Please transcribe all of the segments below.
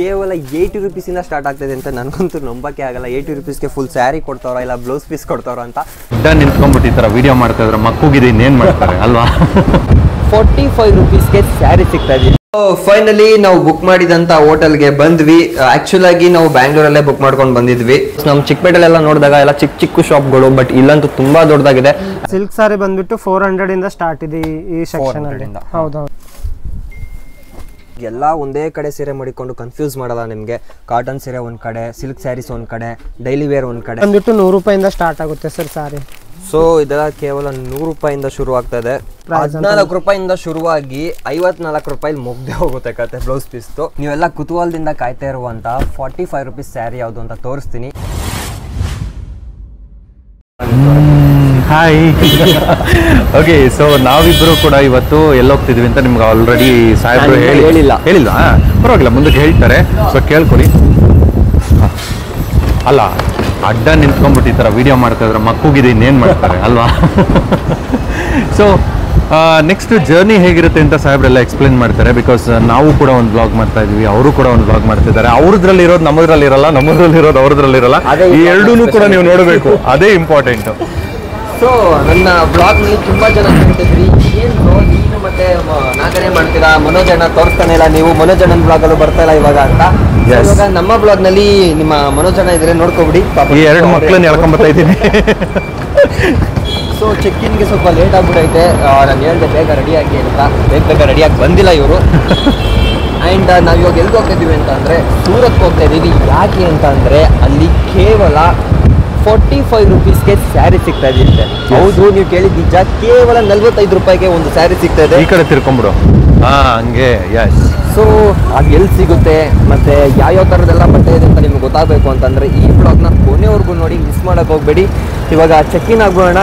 ಕೇವಲ 80 ರೂಪೀಸಿಂದ ಸ್ಟಾರ್ಟ್ ಆಗ್ತದೆ ಅಂತ ನನಗಂತೂ ನಂಬಕ್ಕೆ ಆಗಲ್ಲ. 80 ರೂಪೀಸ್ಗೆ ಫುಲ್ ಸ್ಯಾರಿ ಕೊಡ್ತಾರೋ ಇಲ್ಲ ಬ್ಲೌಸ್ ಪೀಸ್ ಕೊಡ್ತಾರೋ ಅಂತ ನಿಂತ್ಕೊಂಡ್ಬಿಟ್ಟು ಈ ಥರ ವಿಡಿಯೋ ಮಾಡ್ತಾ ಇದ್ರೆ ಮಕ್ಕಳಿಗೆ ಇನ್ನೇನು ಮಾಡ್ತಾರೆ ಅಲ್ವಾ. 45 ರೂಪೀಸ್ಗೆ ಸ್ಯಾರಿ ಸಿಗ್ತಾ ಇದೆ. ಫೈನಲಿ ನಾವು ಬುಕ್ ಮಾಡಿದಂತ ಹೋಟೆಲ್ಗೆ ಬಂದ್ವಿ. ಆಕ್ಚುಲ್ ಆಗಿ ನಾವು ಬ್ಯಾಂಗ್ಳೂರಲ್ಲೇ ಬುಕ್ ಮಾಡ್ಕೊಂಡು ಬಂದಿದ್ವಿ. ನಮ್ಮ ಚಿಕ್ಕಪೇಟೆಲೆಲ್ಲ ನೋಡಿದಾಗ ಎಲ್ಲ ಚಿಕ್ಕ ಚಿಕ್ಕ ಶಾಪ್ಗಳು, ಬಟ್ ಇಲ್ಲಂತೂ ತುಂಬಾ ದೊಡ್ಡದಾಗಿದೆ. ಸಿಲ್ಕ್ ಸಾರಿ ಬಂದ್ಬಿಟ್ಟು 400 ಇಂದ ಸ್ಟಾರ್ಟ್ ಇದೆ ಈ ಸೆಕ್ಷನ್ ಅಲ್ಲಿ. ಹೌದೌದು, ಎಲ್ಲ ಒಂದೇ ಕಡೆ ಸೀರೆ ಮಾಡಿಕೊಂಡು ಕನ್ಫ್ಯೂಸ್ ಮಾಡಲ್ಲ ನಿಮಗೆ. ಕಾಟನ್ ಸೀರೆ ಒಂದ್ ಕಡೆ, ಸಿಲ್ಕ್ ಸ್ಯಾರೀಸ್ ಒಂದ್ ಕಡೆ, ಡೈಲಿ ವೇರ್ ಒಂದ್ ಕಡೆ. ಬಂದ್ಬಿಟ್ಟು 100 ರೂಪಾಯಿಂದ ಸ್ಟಾರ್ಟ್ ಆಗುತ್ತೆ ಸರ್ ಸಾರಿ. ಸೊ ಇದೆಲ್ಲ ಕೇವಲ 100 ರೂಪಾಯಿಂದ ಶುರು ಆಗ್ತಾ ಇದೆ. 14 ರೂಪಾಯಿಂದ ಶುರುವಾಗಿ 54 ರೂಪಾಯಿ ಮುಗ್ದೆ ಹೋಗುತ್ತೆ ಕತೆ ಬ್ಲೌಸ್ ಪೀಸ್. ನೀವೆಲ್ಲ ಕುತೂಹಲದಿಂದ ಕಾಯ್ತಾ ಇರುವಂತ 45 ರೂಪೀಸ್ ಸ್ಯಾರಿ ಯಾವುದು ಅಂತ ತೋರಿಸ್ತೀನಿ. ಹಾಯ್. ಓಕೆ, ಸೊ ನಾವಿಬ್ಬರು ಕೂಡ ಇವತ್ತು ಎಲ್ಲೋಗ್ತಿದ್ವಿ ಅಂತ ನಿಮ್ಗೆ ಆಲ್ರೆಡಿ ಸಾಹೇಬ್ರು ಹೇಳಿಲ್ಲ. ಪರವಾಗಿಲ್ಲ, ಮುಂದಕ್ಕೆ ಹೇಳ್ತಾರೆ. ಸೊ ಕೇಳ್ಕೊಡಿ. ಅಲ್ಲ, ಅಡ್ಡ ನಿಂತ್ಕೊಂಡ್ಬಿಟ್ಟು ಈ ಥರ ವಿಡಿಯೋ ಮಾಡ್ತಾ ಇದ್ರೆ ಮಕ್ಕಳಿಗೆ ಇನ್ನೇನು ಮಾಡ್ತಾರೆ ಅಲ್ವಾ. ಸೊ ನೆಕ್ಸ್ಟ್ ಜರ್ನಿ ಹೇಗಿರುತ್ತೆ ಅಂತ ಸಾಹೇಬ್ರೆಲ್ಲ ಎಕ್ಸ್ಪ್ಲೇನ್ ಮಾಡ್ತಾರೆ. ಬಿಕಾಸ್ ನಾವು ಕೂಡ ಒಂದು ಬ್ಲಾಗ್ ಮಾಡ್ತಾ ಇದ್ವಿ, ಅವರು ಕೂಡ ಒಂದು ಬ್ಲಾಗ್ ಮಾಡ್ತಿದ್ದಾರೆ. ಅವ್ರದ್ರಲ್ಲಿ ಇರೋದು ನಮ್ಮದ್ರಲ್ಲಿರಲ್ಲ, ನಮ್ಮದ್ರಲ್ಲಿರೋದು ಅವ್ರದ್ರಲ್ಲಿರಲ್ಲ. ಈ ಎರಡೂ ಕೂಡ ನೀವು ನೋಡಬೇಕು, ಅದೇ ಇಂಪಾರ್ಟೆಂಟ್. ಸೊ ನನ್ನ ಬ್ಲಾಗ್ ನಲ್ಲಿ ತುಂಬಾ ಜನ ಹೇಳ್ತಿದ್ರಿ, ಏನು ನೀನು ಮತ್ತೆ ನಾಗನೇ ಮಾಡ್ತೀರಾ, ಮನೋಜಣ್ಣ ತೋರಿಸ್ತಾನೆ ಇಲ್ಲ ನೀವು, ಮನೋಜಣ್ಣನ ಬ್ಲಾಗ್ ಅಲ್ಲೂ ಬರ್ತಾ ಇಲ್ಲ ಇವಾಗ ಅಂತ. ಇವಾಗ ನಮ್ಮ ಬ್ಲಾಗ್ ನಲ್ಲಿ ನಿಮ್ಮ ಮನೋಜಣ್ಣ ಇದ್ರೆ ನೋಡ್ಕೊಬಿಡಿ. ಈ ಎರಡು ಮಕ್ಕಳನ್ನ ಎಳ್ಕೊಂಬತ್ತಾ ಇದ್ದೀನಿ. ಸೊ ಚೆಕ್-ಇನ್ಗೆ ಸ್ವಲ್ಪ ಲೇಟ್ ಆಗ್ಬಿಟ್ಟೈತೆ. ನಾನು ಹೇಳ್ದೆ ಬೇಗ ರೆಡಿಯಾಗಿ ಅಂತ, ಬೇಗ ರೆಡಿಯಾಗಿ ಬಂದಿಲ್ಲ ಇವರು. ಆ್ಯಂಡ್ ನಾವು ಇವಾಗ ಎಲ್ಲಿಗೆ ಹೋಗ್ತಾ ಇದ್ದೀವಿ ಅಂತ ಅಂದರೆ ಸೂರತ್ಗೆ ಹೋಗ್ತಾ ಇದ್ದೀವಿ. ಯಾಕೆ ಅಂತ ಅಂದರೆ ಅಲ್ಲಿ ಕೇವಲ 45 ರೂಪೀಸ್ಗೆ ಸ್ಯಾರಿ ಸಿಗ್ತಾ ಇದೆ. ಹೌದು, ನೀವು ಕೇಳಿದ ನಿಜ. ಕೇವಲ 45 ರೂಪಾಯಿಗೆ ಒಂದು ಸ್ಯಾರಿ ಸಿಗ್ತಾ ಇದೆ. ಈ ಕಡೆ ತಿರ್ಕೊಂಬಿಡು. ಹಂಗೆ. ಎಸ್. ಸೊ ಅದು ಎಲ್ಲಿ ಸಿಗುತ್ತೆ ಮತ್ತೆ ಯಾವ್ಯಾವ ಥರದ್ದೆಲ್ಲ ಬಟ್ಟೆ ಇದೆ ಅಂತ ನಿಮ್ಗೆ ಗೊತ್ತಾಗಬೇಕು ಅಂತಂದರೆ ಈ ಬ್ಲಾಗ್ನ ಕೊನೆವರೆಗೂ ನೋಡಿ, ಮಿಸ್ ಮಾಡೋಕೆ ಹೋಗಬೇಡಿ. ಇವಾಗ ಚೆಕ್-ಇನ್ ಆಗೋಣ.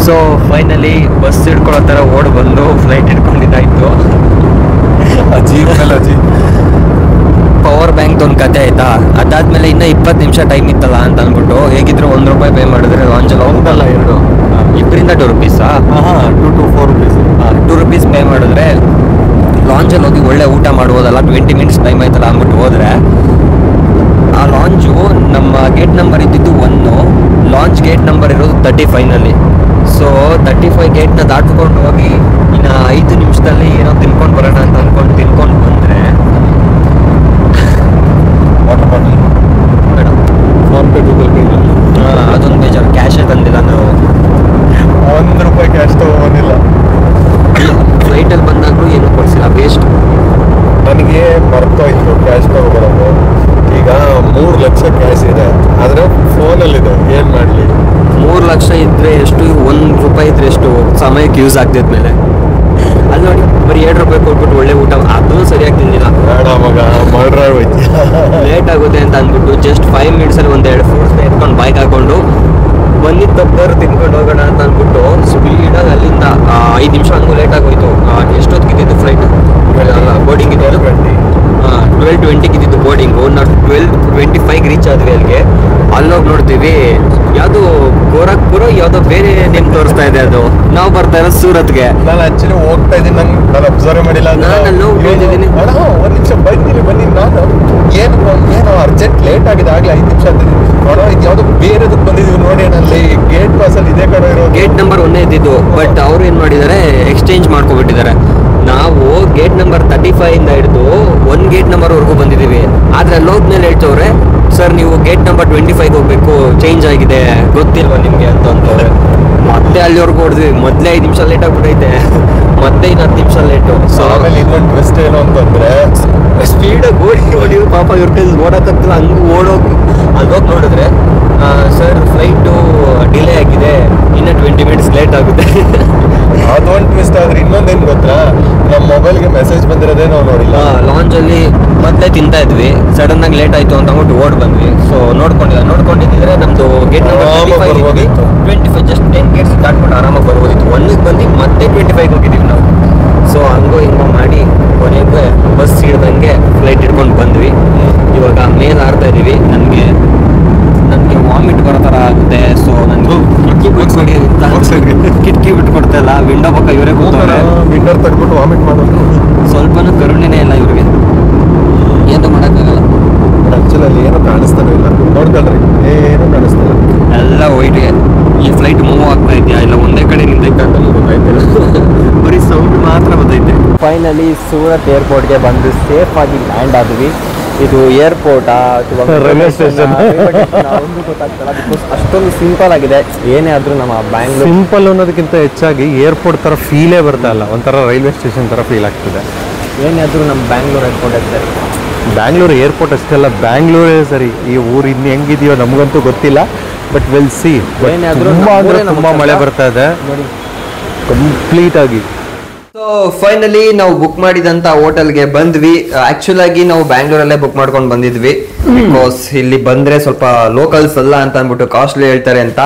ಸೊ ಫೈನಲಿ ಬಸ್ ಹಿಡ್ಕೊಳ್ಳೋ ಥರ ಓಡ್ ಬಂದು ಫ್ಲೈಟ್ ಹಿಡ್ಕೊಂಡಿದ್ದಾಯಿತು. ಅಜಿ ಪವರ್ ಬ್ಯಾಂಕ್ ಒಂದು ಕತೆ ಆಯ್ತಾ. ಅದಾದ್ಮೇಲೆ ಇನ್ನೂ 20 ನಿಮಿಷ ಟೈಮ್ ಇತ್ತಲ್ಲ ಅಂತ ಅಂದ್ಬಿಟ್ಟು ಹೇಗಿದ್ರು 1 ರೂಪಾಯಿ ಪೇ ಮಾಡಿದ್ರೆ ಲಾಂಚಲ್ಲಿ ಹೋಗ್ತಲ್ಲ. ಇಬ್ಬರಿಂದ 2 ರೂಪೀಸಾ? 2 to 4 ರೂಪೀಸ್. 2 ರೂಪೀಸ್ ಪೇ ಮಾಡಿದ್ರೆ ಲಾಂಚಲ್ಲಿ ಹೋಗಿ ಒಳ್ಳೆ ಊಟ ಮಾಡ್ಬೋದಲ್ಲ. 20 ಮಿನಿಟ್ಸ್ ಟೈಮ್ ಆಯ್ತಲ್ಲ ಅಂದ್ಬಿಟ್ಟು ಹೋದ್ರೆ ಆ ಲಾಂಚು ನಮ್ಮ ಗೇಟ್ ನಂಬರ್ ಇದ್ದಿದ್ದು 1, ಲಾಂಚ್ ಗೇಟ್ ನಂಬರ್ ಇರೋದು 35ನಲ್ಲಿ. ಸೊ 35 ಗೇಟ್ನ ದಾಟ್ಕೊಂಡು ಹೋಗಿ ಇನ್ನು 5 ನಿಮಿಷದಲ್ಲಿ ಏನೋ ತಿನ್ಕೊಂಡು ಬರೋಣ ಅಂತ ಅಂದ್ಕೊಂಡು ತಿನ್ಕೊಂಡು ಬಂದರೆ water bottle madam PhonePe Google pay ಅದೊಂದು ಬೇಜಾರು. ಕ್ಯಾಶೇ ತಂದಿಲ್ಲ ನಾವು. 1 ರೂಪಾಯಿ ಕ್ಯಾಶ್ ತಗೊಂಡಿಲ್ಲ. ಫ್ಲೈಟಲ್ಲಿ ಬಂದಾಗಲೂ ಏನೂ ಕೊಡಿಸಿಲ್ಲ, ವೇಸ್ಟ್. ನನಗೆ ಮರ್ತೋಯ್ತು ಕ್ಯಾಶ್ ತಗೊಬರೋದು. ಈಗ 3 ಲಕ್ಷ ಕ್ಯಾಶ್ ಇದೆ, ಆದರೆ ಫೋನಲ್ಲಿದೆ. ಏನು ಮಾಡಲಿ? 3 ಲಕ್ಷ ಇದ್ದರೆ ಎಷ್ಟು, 1 ರೂಪಾಯಿ ಇದ್ರೆ ಎಷ್ಟು ಸಮಯಕ್ಕೆ ಯೂಸ್ ಆಗ್ತಿದ್ಮೇಲೆ. ಅಲ್ಲಿ ನೋಡಿ, ಬರೀ 7 ರೂಪಾಯಿ ಕೊಟ್ಬಿಟ್ಟು ಒಳ್ಳೆ ಊಟ, ಅದೂ ಸರಿಯಾಗಿ ತಿಂದಿಲ್ಲ. ಬೇಡ ಮಗ, ಮಾಡ್ರ ಹೋಯ್ತು. ಲೇಟ್ ಆಗುತ್ತೆ ಅಂತ ಅಂದ್ಬಿಟ್ಟು ಜಸ್ಟ್ 5 ಮಿನಿಟ್ಸಲ್ಲಿ 1-2 ಫ್ರೂಟ್ಸ್ನ ಎತ್ಕೊಂಡು ಬೈಕ್ ಹಾಕೊಂಡು ಬಂದಿದ್ದು ತಪ್ಪರು ತಿನ್ಕೊಂಡು ಹೋಗೋಣ ಅಂತ ಅಂದ್ಬಿಟ್ಟು ಸ್ಪೀಡಾಗಿ ಅಲ್ಲಿಂದ 5 ನಿಮಿಷ ಹಂಗೂ ಲೇಟ್ ಆಗೋಯ್ತು. ಎಷ್ಟೊತ್ತಿಗಿದ್ದು ಫ್ಲೈಟ್? ಬೋರ್ಡಿಂಗ್ ಇದೆ 12:20 ಇದ್ದಿದ್ದು ಬೋರ್ಡಿಂಗು. ನಾವು 12:25 ರೀಚ್ ಆದ್ವಿ ಅಲ್ಲಿಗೆ. ಅಲ್ಲೋಗಿ ನೋಡ್ತೀವಿ ಯಾವುದು ಗೋರಖ್ಪುರ ಯಾವುದೋ ಬೇರೆ ನೇಮ್ ತೋರಿಸ್ತಾ ಇದೆ. ಅದು ನಾವು ಬರ್ತಾ ಇರೋದು ಸೂರತ್ಗೆ. ನಾನು ಆಕ್ಚುಲಿ ಹೋಗ್ತಾ ಇದ್ದೀನಿ, ನಂಗೆ ನಾನು ಅಬ್ಸರ್ವ್ ಮಾಡಿಲ್ಲ. ನಾನು ಹೋಗಿದ್ದೀನಿ. ಒಂದು ನಿಮಿಷ ಬನ್ನಿ. ನಾನು ಏನು ಅರ್ಜೆಂಟ್ ಲೇಟ್ ಆಗಿದೆ, ಆಗಲೇ 5 ನಿಮಿಷ ಆಗ್ತಿದ್ದೀನಿ. ನೋಡೋ, ಇದು ಯಾವುದೋ ಬೇರೆದಕ್ಕೆ ಬಂದಿದ್ದೀವಿ ನೋಡಿ. ಅಲ್ಲಿ ಗೇಟ್ ಪಾಸಲ್ಲಿ ಇದೇ ಕಡೆ ಇರೋ ಗೇಟ್ ನಂಬರ್ 1 ಇದ್ದಿದ್ದು, ಬಟ್ ಅವ್ರು ಏನು ಮಾಡಿದ್ದಾರೆ, ಎಕ್ಸ್ಚೇಂಜ್ ಮಾಡ್ಕೊಬಿಟ್ಟಿದ್ದಾರೆ. ನಾವು ಗೇಟ್ ನಂಬರ್ 35 ಇಂದ ಹಿಡಿದು 1 ಗೇಟ್ ನಂಬರ್ವರೆಗೂ ಬಂದಿದ್ದೀವಿ. ಆದರೆ ಅಲ್ಲಿ ಹೋದ್ಮೇಲೆ ಹೇಳ್ತವ್ರೆ, ಸರ್ ನೀವು ಗೇಟ್ ನಂಬರ್ 25 ಹೋಗ್ಬೇಕು, ಚೇಂಜ್ ಆಗಿದೆ, ಗೊತ್ತಿಲ್ವಾ ನಿಮಗೆ ಅಂತ ಅಂತವ್ರೆ. ಮತ್ತೆ ಅಲ್ಲಿವರೆಗೂ ಹೊಡೆದ್ವಿ. ಮೊದಲೇ 5 ನಿಮಿಷ ಲೇಟ್ ಆಗ್ಬಿಟ್ಟೈತೆ, ಮತ್ತೆ ಇನ್ನು 10 ನಿಮಿಷ ಲೇಟು. ಸೊ ಆಮೇಲೆ ಇನ್ನೊಂದು ಟ್ವಿಸ್ಟ್ ಏನು ಅಂತಂದರೆ, ಸ್ಪೀಡಾಗಿ ಓಡಿ ಪಾಪ ಇವ್ರ ಕೈಲಿ ಓಡೋಕ್ಕಾಗ್ತಿಲ್ಲ. ಹಂಗೆ ಓಡೋಗಿ ಅಲ್ಲೋಗಿ ನೋಡಿದ್ರೆ, ಸರ್ ಫ್ಲೈಟು ಡಿಲೇ ಆಗಿದೆ, ಇನ್ನೂ 20 ಮಿನಿಟ್ಸ್ ಲೇಟ್ ಆಗುತ್ತೆ. ಅದೊಂದು ಟ್ವಿಸ್ಟ್. ಆದ್ರೆ ಇನ್ನೊಂದೇನು ಗೊತ್ತಾ, ನಮ್ಮ ಮೊಬೈಲ್ಗೆ ಮೆಸೇಜ್ ಬಂದಿರೋದೇ ನಾವು ನೋಡಿಲ್ಲ. ಲಾಂಚಲ್ಲಿ ಮೊದಲೇ ತಿಂತಾ ಇದ್ವಿ, ಸಡನ್ ಆಗಿ ಲೇಟ್ ಆಯಿತು ಅಂತ ಅಂದ್ಬಿಟ್ಟು ಓಡ್ ಬಂದ್ವಿ. ಸೊ ನೋಡ್ಕೊಂಡಿದ್ದಿದ್ರೆ ನಮ್ಮದು ಗೇಟ್ ನಂಬರ್ 25 ಜಸ್ಟ್ 10 ಗೇಟ್ಸ್ ದಾಟ್ಕೊಂಡು ಆರಾಮಾಗಿ ಬರ್ಬೋದಿತ್ತು. 1ಗೆ ಬಂದು ಮತ್ತೆ 25 ಹೋಗಿದ್ದೀವಿ ನಾವು. ಸೊ ಹಂಗೋ ಹಿಂಗೋ ಮಾಡಿ ಕೊನೆಗೆ ಬಸ್ ಹಿಡ್ದಂಗೆ ಫ್ಲೈಟ್ ಹಿಡ್ಕೊಂಡು ಬಂದ್ವಿ. ಇವಾಗ ಮೇಲೆ ಆಡ್ತಾ ಇದ್ದೀವಿ. ನನಗೆ ವಾಮಿಟ್ ಬರೋ ಥರ ಆಗುತ್ತೆ. ಸೊ ನನಗೆ ಕಿಟಕಿ ಬಿಟ್ಕೊಡ್ತಾ ಇಲ್ಲ. ವಿಂಡೋ ಪಕ್ಕ ಇವರೇ ಕೂತವ್ರೆ. ವಿಂಡೋ ತೆಗ್ಬಿಟ್ಟು ವಾಮಿಟ್ ಮಾಡೋದು. ಸ್ವಲ್ಪನೂ ಕರುಣೆನೇ ಇಲ್ಲ ಇವ್ರಿಗೆ. ಏನು ಮಾಡೋಕ್ಕಾಗಲ್ಲ. ಕಲ್ರಿ, ಏನು ನಡೆಸ್ತಿಲ್ಲ. ಎಲ್ಲ ವೈಟ್ಗೆ. ಈ ಫ್ಲೈಟ್ ಮೂವ್ ಆಗ್ತಾ ಇದೆಯಾ ಇಲ್ಲ ಒಂದೇ ಕಡೆ ನಿಂತೈತೆ ಅಂತ ಗೊತ್ತಾಯ್ತಿಲ್ಲ, ಬರೀ ಸೌಂಡ್ ಮಾತ್ರ ಗೊತ್ತೈತೆ. ಫೈನಲಿ ಸೂರತ್ ಏರ್ಪೋರ್ಟ್ಗೆ ಬಂದು ಸೇಫ್ ಆಗಿ ಲ್ಯಾಂಡ್ ಆದ್ವಿ. ಇದು ಏರ್ಪೋರ್ಟಾ ಅಥವಾ ರೈಲ್ವೆ ಸ್ಟೇಷನ್ ಒಂದು ಗೊತ್ತಾಗ್ತಲ್ಲ, ಬಿಕಾಸ್ ಅಷ್ಟೊಂದು ಸಿಂಪಲ್ ಆಗಿದೆ. ಏನೇ ಆದ್ರೂ ನಮ್ಮ ಬ್ಯಾಂಗ್ಳೂರ್ ಸಿಂಪಲ್ ಅನ್ನೋದಕ್ಕಿಂತ ಹೆಚ್ಚಾಗಿ ಏರ್ಪೋರ್ಟ್ ತರ ಫೀಲೇ ಬರ್ತಾ ಇಲ್ಲ, ಒಂಥರ ರೈಲ್ವೆ ಸ್ಟೇಷನ್ ತರ ಫೀಲ್ ಆಗ್ತಿದೆ. ಏನೇ ಆದ್ರೂ ನಮ್ಮ ಬ್ಯಾಂಗ್ಳೂರ್ ಏರ್ಪೋರ್ಟ್ ಸರಿ. ಬ್ಯಾಂಗ್ಳೂರ್ ಏರ್ಪೋರ್ಟ್ ಅಷ್ಟೇ ಅಲ್ಲ, ಬ್ಯಾಂಗ್ಳೂರೇ ಸರಿ. ಈ ಊರು ಇನ್ನು ಹೆಂಗಿದೆಯೋ ನಮಗಂತೂ ಗೊತ್ತಿಲ್ಲ, ಬಟ್ ವಿಲ್ ಸಿ. ತುಂಬಾ ಅಂದ್ರೆ ತುಂಬಾ ಮಳೆ ಬರ್ತಾ ಇದೆ ನೋಡಿ ಕಂಪ್ಲೀಟ್ ಆಗಿ. ಸೊ ಫೈನಲಿ ನಾವು ಬುಕ್ ಮಾಡಿದಂತ ಹೋಟೆಲ್ಗೆ ಬಂದ್ವಿ. ಆಕ್ಚುಲ್ ಆಗಿ ನಾವು ಬ್ಯಾಂಗ್ಳೂರಲ್ಲೇ ಬುಕ್ ಮಾಡ್ಕೊಂಡು ಬಂದಿದ್ವಿ, ಬಿಕಾಸ್ ಇಲ್ಲಿ ಬಂದ್ರೆ ಸ್ವಲ್ಪ ಲೋಕಲ್ಸ್ ಅಲ್ಲ ಅಂತ ಅಂದ್ಬಿಟ್ಟು ಕಾಸ್ಟ್ಲಿ ಹೇಳ್ತಾರೆ ಅಂತ.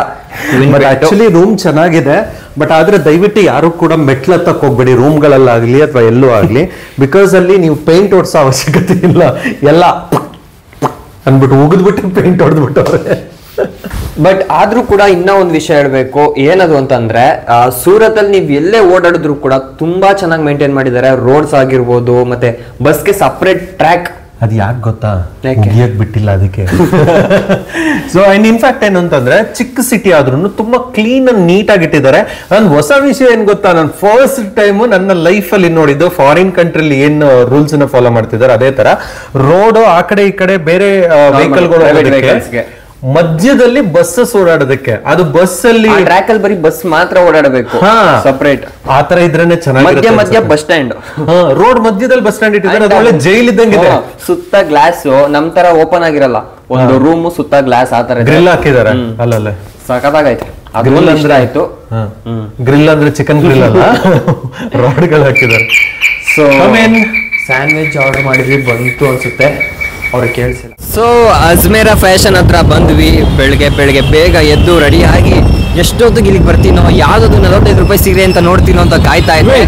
ಆಕ್ಚುಲಿ ರೂಮ್ ಚೆನ್ನಾಗಿದೆ, ಬಟ್ ಆದ್ರೆ ದಯವಿಟ್ಟು ಯಾರು ಕೂಡ ಮೆಟ್ಲತ್ತಕ್ಕೆ ಹೋಗ್ಬೇಡಿ ರೂಮ್ಗಳಲ್ಲಾಗ್ಲಿ ಅಥವಾ ಎಲ್ಲೂ ಆಗ್ಲಿ, ಬಿಕಾಸ್ ಅಲ್ಲಿ ನೀವು ಪೇಂಟ್ ಹೊಡ್ಸೋ ಅವಶ್ಯಕತೆ ಇಲ್ಲ, ಎಲ್ಲ ಅಂದ್ಬಿಟ್ಟು ಉಗಿದ್ಬಿಟ್ಟು ಪೇಂಟ್ ಹೊಡೆದ್ಬಿಟ್ಟವ್ರೆ. ಬಟ್ ಆದ್ರೂ ಕೂಡ ಇನ್ನ ಒಂದು ವಿಷಯ ಹೇಳ್ಬೇಕು, ಏನದು ಅಂತಂದ್ರೆ ಸೂರತ್ ಅಲ್ಲಿ ನೀವು ಎಲ್ಲೇ ಓಡಾಡಿದ್ರು ಕೂಡ ತುಂಬಾ ಚೆನ್ನಾಗಿ ಮೇಂಟೈನ್ ಮಾಡಿದ್ದಾರೆ. ರೋಡ್ಸ್ ಆಗಿರ್ಬೋದು, ಮತ್ತೆ ಬಸ್ಗೆ ಸಪರೇಟ್ ಟ್ರ್ಯಾಕ್. ಅದು ಯಾಕೆ ಗೊತ್ತಾ, ಮುಗಿಯಕ್ ಬಿಟ್ಟಿಲ್ಲ ಅದಕ್ಕೆ. ಸೊ ಅಂಡ್ ಇನ್ಫ್ಯಾಕ್ಟ್ ಏನು ಅಂತಂದ್ರೆ ಚಿಕ್ಕ ಸಿಟಿ ಆದ್ರೂ ತುಂಬಾ ಕ್ಲೀನ್ ಅಂಡ್ ನೀಟ್ ಆಗಿ ಇಟ್ಟಿದ್ದಾರೆ. ನನ್ ಹೊಸ ವಿಷಯ ಏನ್ ಗೊತ್ತಾ, ನಾನು ಫಸ್ಟ್ ಟೈಮ್ ನನ್ನ ಲೈಫ್ ಅಲ್ಲಿ ನೋಡಿದ್ದು ಫಾರಿನ್ ಕಂಟ್ರಿಲಿ ಏನು ರೂಲ್ಸ್ ನ ಫಾಲೋ ಮಾಡ್ತಿದ್ದಾರೆ ಅದೇ ತರ ರೋಡ್ ಆ ಕಡೆ ಈ ಕಡೆ ಬೇರೆ ವೆಹಿಕಲ್ಗಳು ಮಧ್ಯದಲ್ಲಿ ಬಸ್ಸಸ್ ಓಡಾಡೋದಕ್ಕೆ. ಅದು ಬಸ್ ಅಲ್ಲಿ ಟ್ರ್ಯಾಕ್ ಅಲ್ಲಿ ಬರೀ ಬಸ್ ಮಾತ್ರ ಓಡಾಡಬೇಕು, ಸಪರೇಟ್ ಆತರ ಇದ್ರೇನೆ ಚೆನ್ನಾಗಿ. ಮಧ್ಯ ಬಸ್ ಸ್ಟ್ಯಾಂಡ್, ರೋಡ್ ಮಧ್ಯದಲ್ಲಿ ಬಸ್ ಸ್ಟ್ಯಾಂಡ್ ಇಟ್ಟಿದ್ದಾರೆ, ಅದು ಒಳ್ಳೆ ಜೈಲ್ ಇದ್ದಂಗಿದೆ. ಸುತ್ತ ಗ್ಲಾಸ್ ನಮ್ ತರ ಓಪನ್ ಆಗಿರಲ್ಲ, ಒಂದು ರೂಮ್ ಸುತ್ತ ಗ್ಲಾಸ್ ಆತರ ಗ್ರಿಲ್ ಹಾಕಿದ್ದಾರೆ. ಅಲ್ಲಲ್ಲ ಸಖತ್ತಾಗೈತೆ. ಅದು ಅಂದ್ರೆ ಆಯ್ತು. ಗ್ರಿಲ್ ಅಂದ್ರೆ ಚಿಕನ್ ಗ್ರಿಲ್ ಅಲ್ಲ, ರಾಡ್ಗಳು ಹಾಕಿದ್ದಾರೆ. ಸೊ ಸ್ಯಾಂಡ್ವಿಚ್ ಆರ್ಡರ್ ಮಾಡಿದ್ವಿ, ಬಂತು ಅನ್ಸುತ್ತೆ, ಅವ್ರಿಗೆ ಕೇಳಿಸಿಲ್ಲ. ಸೊ ಅಜ್ಮೇರಾ ಫ್ಯಾಷನ್ ಹತ್ರ ಬಂದ್ವಿ. ಬೆಳಗ್ಗೆ ಬೇಗ ಎದ್ದು ರೆಡಿ ಆಗಿ ಎಷ್ಟೊತ್ತಿಗೆ ಇಲ್ಲಿಗೆ ಬರ್ತೀನೋ, ಯಾವ್ದು 45 ರೂಪಾಯಿ ಸೀರೆ ಅಂತ ನೋಡ್ತೀನೋ ಅಂತ ಕಾಯ್ತಾ ಇದ್ದೆ.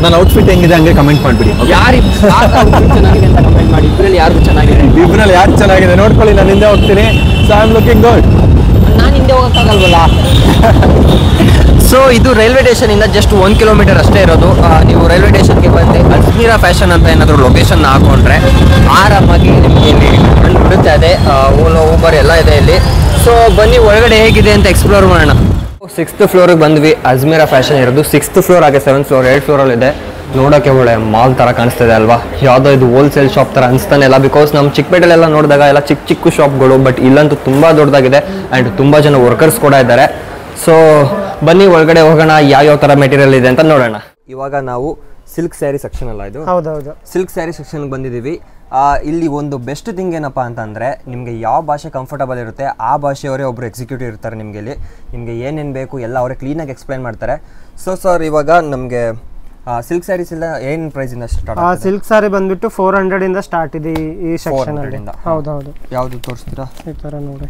ನನ್ನ ಔಟ್ಫಿಟ್ ಹೆಂಗಿದೆ ಹಂಗೆ ಕಮೆಂಟ್ ಮಾಡ್ಬಿಡಿ. ಚೆನ್ನಾಗಿದೆ ಅಂತ ಕಮೆಂಟ್ ಮಾಡಿ. ಇಬ್ರಲ್ಲಿ ಯಾರು ಚೆನ್ನಾಗಿದೆ, ಇಬ್ರಲ್ಲಿ ಯಾರು ಚೆನ್ನಾಗಿದೆ ನೋಡ್ಕೊಳ್ಳಿ. ನಾನು ಹಿಂದೆ ಹೋಗ್ತೀನಿ. So I am looking good. ನಾನು ಹಿಂದೆ ಹೋಗಕ್ಕಾಗಲ್ವಲ್ಲ. ಸೊ ಇದು ರೈಲ್ವೆ ಸ್ಟೇಷನ್ ಇಂದ ಜಸ್ಟ್ 1 ಕಿಲೋಮೀಟರ್ ಅಷ್ಟೇ ಇರೋದು. ನೀವು ರೈಲ್ವೆ ಸ್ಟೇಷನ್ಗೆ ಬಂದು ಅಜ್ಮೀರಾ ಫ್ಯಾಷನ್ ಅಂತ ಏನಾದರೂ ಲೊಕೇಶನ್ ಹಾಕೊಂಡ್ರೆ ಆರಾಮಾಗಿ ನಿಮಗೆ ಇಲ್ಲಿ ಬಿಡುತ್ತೆ. ಅದೇ ಓಲೋ ಊಬರ್ ಎಲ್ಲ ಇದೆ ಇಲ್ಲಿ. ಸೊ ಬನ್ನಿ ಒಳಗಡೆ ಹೇಗಿದೆ ಅಂತ ಎಕ್ಸ್ಪ್ಲೋರ್ ಮಾಡೋಣ. 6th ಫ್ಲೋರಿಗೆ ಬಂದ್ವಿ. ಅಜ್ಮೀರಾ ಫ್ಯಾಷನ್ ಇರೋದು 6th ಫ್ಲೋರ್ ಹಾಗೆ 7th ಫ್ಲೋರ್ 2 ಫ್ಲೋರಲ್ಲಿ ಇದೆ. ನೋಡೋಕ್ಕೆ ಒಳ್ಳೆ ಮಾಲ್ ಥರ ಕಾಣಿಸ್ತಿದೆ ಅಲ್ವಾ, ಯಾವುದೋ ಇದು ಹೋಲ್ಸೇಲ್ ಶಾಪ್ ಥರ ಅನಿಸ್ತಾನೆ ಇಲ್ಲ. ಬಿಕಾಸ್ ನಮ್ಮ ಚಿಕ್ಕಪೇಟೆಲೆಲ್ಲ ನೋಡಿದಾಗ ಎಲ್ಲ ಚಿಕ್ಕ ಶಾಪ್ಗಳು, ಬಟ್ ಇಲ್ಲಂತೂ ತುಂಬ ದೊಡ್ಡದಾಗಿದೆ ಆ್ಯಂಡ್ ತುಂಬ ಜನ ವರ್ಕರ್ಸ್ ಕೂಡ ಇದ್ದಾರೆ. ಸೊ ಬನ್ನಿ ಒಳಗಡೆ ಹೋಗೋಣ, ಯಾವ ಥರ ಮೆಟೀರಿಯಲ್ ಇದೆ ಅಂತ ನೋಡೋಣ. ಇವಾಗ ನಾವು ಸಿಲ್ಕ್ ಸ್ಯಾರಿ ಸೆಕ್ಷನ್ ಅಲ್ಲ ಇದು, ಹೌದೌದು ಸಿಲ್ಕ್ ಸ್ಯಾರಿ ಸೆಕ್ಷನ್ಗೆ ಬಂದಿದ್ದೀವಿ. ಇಲ್ಲಿ ಒಂದು ಬೆಸ್ಟ್ ಥಿಂಗ್ ಏನಪ್ಪ ಅಂತಂದರೆ, ನಿಮಗೆ ಯಾವ ಭಾಷೆ ಕಂಫರ್ಟಬಲ್ ಇರುತ್ತೆ ಆ ಭಾಷೆಯವರೇ ಒಬ್ಬರು ಎಕ್ಸಿಕ್ಯೂಟಿವ್ ಇರ್ತಾರೆ. ನಿಮಗೆ ಏನೇನು ಬೇಕು ಎಲ್ಲ ಅವರೇ ಕ್ಲೀನಾಗಿ ಎಕ್ಸ್ಪ್ಲೈನ್ ಮಾಡ್ತಾರೆ. ಸೊ ಸರ್, ಇವಾಗ ನಮಗೆ ಸಿಲ್ಕ್ ಸ್ಯಾರೀಸ್ ಎಲ್ಲ ಏನು ಪ್ರೈಸಿಂದ ಸ್ಟಾರ್ಟ್? ಸಿಲ್ಕ್ ಸ್ಯಾರಿ ಬಂದ್ಬಿಟ್ಟು 400 ಇಂದ ಸ್ಟಾರ್ಟ್ ಇದೆ ಈ ಸೆಕ್ಷನ್ ಅಲ್ಲಿ. ಹೌದೌದು. ಯಾವುದು ತೋರಿಸ್ತೀರಾ? ಈ ಥರ ನೋಡಿ.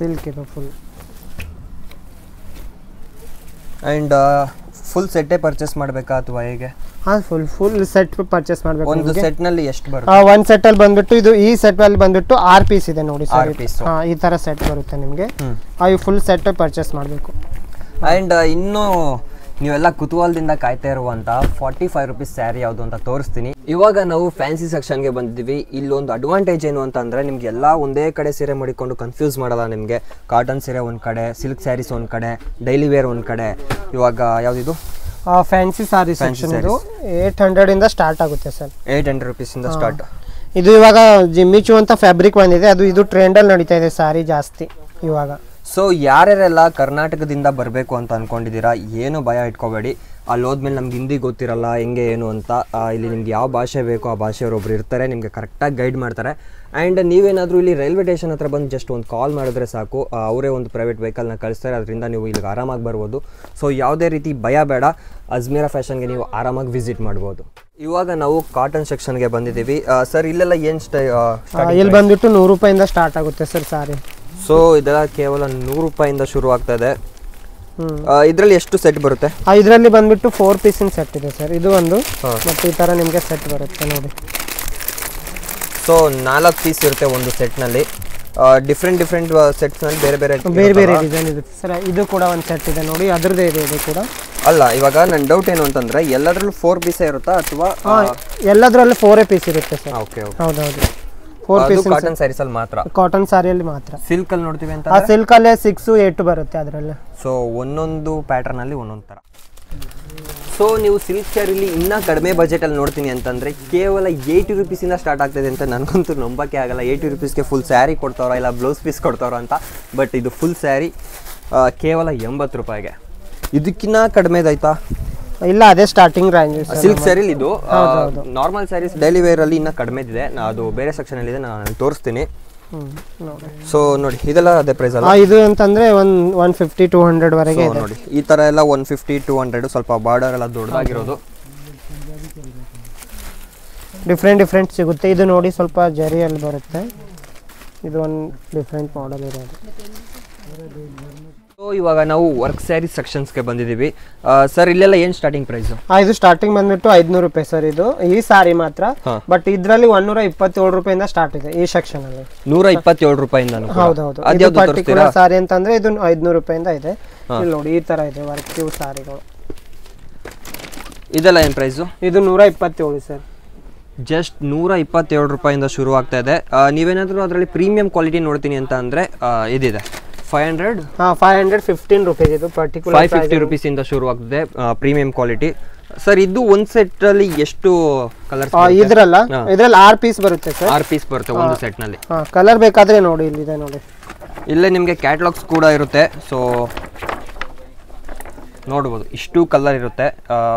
ಸಿಲ್ಕ್ ಇದು ಫುಲ್. ಆ್ಯಂಡ್ ಫುಲ್ ಸೆಟ್ಟೇ ಪರ್ಚೇಸ್ ಮಾಡಬೇಕಾ ಅಥವಾ ಹೇಗೆ? ಹಾಂ, ಫುಲ್ ಸೆಟ್ ಪರ್ಚೇಸ್ ಮಾಡಬೇಕು. ಒಂದು ಸೆಟ್ನಲ್ಲಿ ಎಷ್ಟು ಬರುತ್ತೆ? ಒಂದು ಸೆಟ್ಟಲ್ಲಿ ಬಂದ್ಬಿಟ್ಟು ಈ ಸೆಟ್ಟಲ್ಲಿ ಬಂದ್ಬಿಟ್ಟು 6 ಪೀಸ್ ಇದೆ ನೋಡಿ ಸರ್. ಈ ಥರ ಸೆಟ್ ಬರುತ್ತೆ ನಿಮಗೆ. ಫುಲ್ ಸೆಟ್ ಪರ್ಚೇಸ್ ಮಾಡಬೇಕು. ಆ್ಯಂಡ್ ಇನ್ನೂ ನೀವೆಲ್ಲ ಕುತೂಹಲದಿಂದ ಕಾಯ್ತಾ ಇರುವಂಥ 45 ರೂಪೀಸ್ ಸ್ಯಾರಿ ಯಾವುದು ಅಂತ ತೋರಿಸ್ತೀನಿ. ಇವಾಗ ನಾವು ಫ್ಯಾನ್ಸಿ ಸೆಕ್ಷನ್ಗೆ ಬಂದಿದ್ದೀವಿ. ಇಲ್ಲೊಂದು ಅಡ್ವಾಂಟೇಜ್ ಏನು ಅಂತಂದರೆ, ನಿಮಗೆಲ್ಲ ಒಂದೇ ಕಡೆ ಸೀರೆ ಮಾಡಿಕೊಂಡು ಕನ್ಫ್ಯೂಸ್ ಮಾಡಲ್ಲ. ನಿಮಗೆ ಕಾಟನ್ ಸೀರೆ ಒಂದು ಕಡೆ, ಸಿಲ್ಕ್ ಸ್ಯಾರೀಸ್ ಒಂದು ಕಡೆ, ಡೈಲಿ ವೇರ್ ಒಂದು ಕಡೆ. ಇವಾಗ ಯಾವುದಿದು ಫ್ಯಾನ್ಸಿ ಸ್ಯಾರಿ ಸೆಕ್ಷನ್, ಇದು 800 ಇಂದ ಸ್ಟಾರ್ಟ್ ಆಗುತ್ತೆ ಸರ್. 800 ರೂಪೀಸಿಂದ ಸ್ಟಾರ್ಟ್. ಇದು ಇವಾಗ ಜಿಮ್ಮಿಚು ಅಂತ ಫ್ಯಾಬ್ರಿಕ್ ಬಂದಿದೆ, ಇದು ಟ್ರೆಂಡಲ್ಲಿ ನಡೀತಾ ಇದೆ ಸ್ಯಾರಿ ಜಾಸ್ತಿ ಇವಾಗ. ಸೊ ಯಾರ್ಯಾರೆಲ್ಲ ಕರ್ನಾಟಕದಿಂದ ಬರಬೇಕು ಅಂತ ಅಂದ್ಕೊಂಡಿದ್ದೀರಾ, ಏನು ಭಯ ಇಟ್ಕೋಬೇಡಿ. ಅಲ್ಲಿ ಹೋದ್ಮೇಲೆ ನಮ್ಗೆ ಹಿಂದಿ ಗೊತ್ತಿರಲ್ಲ ಹೆಂಗೆ ಏನು ಅಂತ. ಇಲ್ಲಿ ನಿಮ್ಗೆ ಯಾವ ಭಾಷೆ ಬೇಕೋ ಆ ಭಾಷೆಯವರೊಬ್ರು ಇರ್ತಾರೆ, ನಿಮಗೆ ಕರೆಕ್ಟಾಗಿ ಗೈಡ್ ಮಾಡ್ತಾರೆ. ಆ್ಯಂಡ್ ನೀವೇನಾದರೂ ಇಲ್ಲಿ ರೈಲ್ವೆ ಸ್ಟೇಷನ್ ಹತ್ರ ಬಂದು ಜಸ್ಟ್ ಒಂದು ಕಾಲ್ ಮಾಡಿದ್ರೆ ಸಾಕು, ಅವರೇ ಒಂದು ಪ್ರೈವೇಟ್ ವೆಹಿಕಲ್ನ ಕಳಿಸ್ತಾರೆ. ಅದರಿಂದ ನೀವು ಇಲ್ಲಿಗೆ ಆರಾಮಾಗಿ ಬರ್ಬೋದು. ಸೊ ಯಾವುದೇ ರೀತಿ ಭಯ ಬೇಡ, ಅಜ್ಮೀರಾ ಫ್ಯಾಷನ್ಗೆ ನೀವು ಆರಾಮಾಗಿ ವಿಸಿಟ್ ಮಾಡ್ಬೋದು. ಇವಾಗ ನಾವು ಕಾಟನ್ ಸೆಕ್ಷನ್ಗೆ ಬಂದಿದ್ದೀವಿ. ಸರ್, ಇಲ್ಲೆಲ್ಲ ಏನು ಇಲ್ಲಿ ಬಂದ್ಬಿಟ್ಟು 100 ರೂಪಾಯಿಂದ ಸ್ಟಾರ್ಟ್ ಆಗುತ್ತೆ ಸರ್ ಸಾರಿ. ಸೊ ಇದೆಲ್ಲ ಕೇವಲ 100 ರೂಪಾಯಿಂದ ಶುರು ಆಗ್ತಾ ಇದೆ. ಇದರಲ್ಲಿ ಎಷ್ಟು ಸೆಟ್ ಬರುತ್ತೆ? ಇದರಲ್ಲಿ ಬಂದ್ಬಿಟ್ಟು 4 ಪೀಸಿನ ಸೆಟ್ ಇದೆ ಸರ್. ಇದು ಒಂದು, ಮತ್ತೆ ಈ ಥರ ನಿಮಗೆ ಸೆಟ್ ಬರುತ್ತೆ ನೋಡಿ. ಸೊ 4 ಪೀಸ್ ಇರುತ್ತೆ ಒಂದು ಸೆಟ್ನಲ್ಲಿ. ಡಿಫ್ರೆಂಟ್ ಸೆಟ್ಸ್ ನಲ್ಲಿ ಬೇರೆ ಬೇರೆ ಡಿಸೈನ್ ಇರುತ್ತೆ ಸರ್. ಇದು ಕೂಡ ಒಂದು ಸೆಟ್ ಇದೆ ನೋಡಿ, ಅದ್ರದ್ದೇ ಇದೆ ಇದು ಕೂಡ. ಅಲ್ಲ, ಇವಾಗ ನನ್ನ ಡೌಟ್ ಏನು ಅಂತಂದ್ರೆ ಎಲ್ಲದರಲ್ಲೂ 4 ಪೀಸ್ ಇರುತ್ತಾ ಅಥವಾ ಎಲ್ಲದರಲ್ಲೂ 4 ಪೀಸ್ ಇರುತ್ತೆ ಸರ್. ಓಕೆ, ಹೌದೌದು 4 ಪೀಸ್ ಕಾಟನ್ ಸ್ಯಾರೀಸ್ ಅಲ್ಲಿ ಮಾತ್ರ. ಕಾಟನ್ ಸಾರಿಯಲ್ಲಿ ಮಾತ್ರ. ಸಿಲ್ಕ್ ಅಲ್ಲಿ ನೋಡ್ತೀವಿ ಅಂತ ಆ ಸಿಲ್ಕ್ ಅಲ್ಲೇ 6, 8 ಬರುತ್ತೆ ಅದರಲ್ಲಿ. ಸೊ ಒಂದೊಂದು ಪ್ಯಾಟರ್ನ್ ಅಲ್ಲಿ ಒಂದೊಂದು ತರ. ಸೊ ನೀವು ಸಿಲ್ಕ್ ಸ್ಯಾರಿಲಿ ಇನ್ನೂ ಕಡಿಮೆ ಬಜೆಟಲ್ಲಿ ನೋಡ್ತೀನಿ ಅಂತಂದರೆ ಕೇವಲ 80 ರುಪೀಸಿಂದ ಸ್ಟಾರ್ಟ್ ಆಗ್ತದೆ ಅಂತ ನನಗಂತೂ ನಂಬಕ್ಕೆ ಆಗಲ್ಲ. 80 ರುಪೀಸ್ಗೆ ಫುಲ್ ಸ್ಯಾರಿ ಕೊಡ್ತಾರೋ ಇಲ್ಲ ಬ್ಲೌಸ್ ಪೀಸ್ ಕೊಡ್ತಾರೋ ಅಂತ. ಬಟ್ ಇದು ಫುಲ್ ಸ್ಯಾರಿ ಕೇವಲ 80 ರೂಪಾಯಿಗೆ. ಇದಕ್ಕಿಂತ ಕಡಿಮೆದಾಯ್ತಾ? ಇಲ್ಲ, ಅದೇ ಸ್ಟಾರ್ಟಿಂಗ್ ರೇಂಜ್ ಸಿಲ್ಕ್ ಸ್ಯಾರಿಲಿ. ಇದು ನಾರ್ಮಲ್ ಸ್ಯಾರೀಸ್ ಡೈಲಿ ವೇರಲ್ಲಿ ಇನ್ನೂ ಕಡಿಮೆದಿದೆ. ಅದು ಬೇರೆ ಸೆಕ್ಷನಲ್ಲಿದೆ, ನಾನು ತೋರಿಸ್ತೀನಿ. ಸೊ ನೋಡಿ, ಇದೆಲ್ಲ ಅದೇ ಪ್ರೈಸ್ ಅಲ್ಲ. ಇದು ಅಂತಂದ್ರೆ 150 200 ವರೆಗೆ ಇದೆ ನೋಡಿ. ಈ ತರ ಎಲ್ಲ 150 200, ಸ್ವಲ್ಪ ಬಾರ್ಡರ್ ಎಲ್ಲ ದೊಡ್ಡದಾಗಿರೋದು ಡಿಫ್ರೆಂಟ್ ಸಿಗುತ್ತೆ. ಇದು ನೋಡಿ ಸ್ವಲ್ಪ ಜರಿಯಲ್ಲಿ ಬರುತ್ತೆ. ಇದು ಒಂದು ಡಿಫ್ರೆಂಟ್ ಮಾಡೆಲ್ ಇರೋದು. ಸೊ ಇವಾಗ ನಾವು ವರ್ಕ್ ಸ್ಯಾರಿ ಸೆಕ್ಷನ್ಸ್ಗೆ ಬಂದಿದ್ದೀವಿ ಸರ್. ಇಲ್ಲೆಲ್ಲ ಏನು ಸ್ಟಾರ್ಟಿಂಗ್ ಪ್ರೈಸ್? ಇದು ಸ್ಟಾರ್ಟಿಂಗ್ ಬಂದ್ಬಿಟ್ಟು 500 ರೂಪಾಯಿ ಸರ್. ಇದು ಈ ಸಾರಿ ಮಾತ್ರ. ಬಟ್ ಇದರಲ್ಲಿ 127 ರೂಪಾಯಿಂದ ಸ್ಟಾರ್ಟ್ ಇದೆ ಈ ಸೆಕ್ಷನ್ ಅಲ್ಲಿ. 127 ರೂಪಾಯಿಂದ? ಹೌದೌದು. ಇದು ಪರ್ಟಿಕ್ಯುಲರ್ ಸಾರಿ ಅಂತಂದ್ರೆ ಇದು 500 ರೂಪಾಯಿಂದ ಇದೆ. ಇಲ್ಲಿ ನೋಡಿ, ಈ ತರ ಇದೆ ವರ್ಕ್ ಸಾರಿಗಳು. ಇದೆಲ್ಲ ಏನು ಪ್ರೈಸು? ಇದು 127 ಸರ್. ಜಸ್ಟ್ 127 ರೂಪಾಯಿಂದ ಶುರು ಆಗ್ತಾ ಇದೆ. ನೀವೇನಾದರೂ ಅದರಲ್ಲಿ ಪ್ರೀಮಿಯಂ ಕ್ವಾಲಿಟಿ ನೋಡ್ತೀನಿ ಅಂತ ಅಂದರೆ ಇದಿದೆ 515 ರೂಪೀಸ್. ಇದು ಪರ್ಟಿಕ್ಯುಲರ್ 550 ರೂಪೀಸ್ ಇಂದ ಶುರು ಆಗ್ತದೆ ಪ್ರೀಮಿಯಂ ಕ್ವಾಲಿಟಿ. ಸರ್ ಇದು ಒಂದು ಸೆಟ್ ಅಲ್ಲಿ ಎಷ್ಟು ಕಲರ್ಸ್? ಇದ್ರಲ್ಲಿ 6 ಪೀಸ್ ಬರುತ್ತೆ ಸರ್. 6 ಪೀಸ್ ಬರುತ್ತೆ ಒಂದು ಸೆಟ್ ನಲ್ಲಿ. ಕಲರ್ ಬೇಕಾದ್ರೆ ನೋಡಿ, ಇಲ್ಲಿದೆ ನೋಡಿ. ಇಲ್ಲೇ ನಿಮಗೆ ಕ್ಯಾಟಲಾಗ್ಸ್ ಕೂಡ ಇರುತ್ತೆ. ಸೊ ನೋಡ್ಬೋದು, ಇಷ್ಟು ಕಲರ್ ಇರುತ್ತೆ.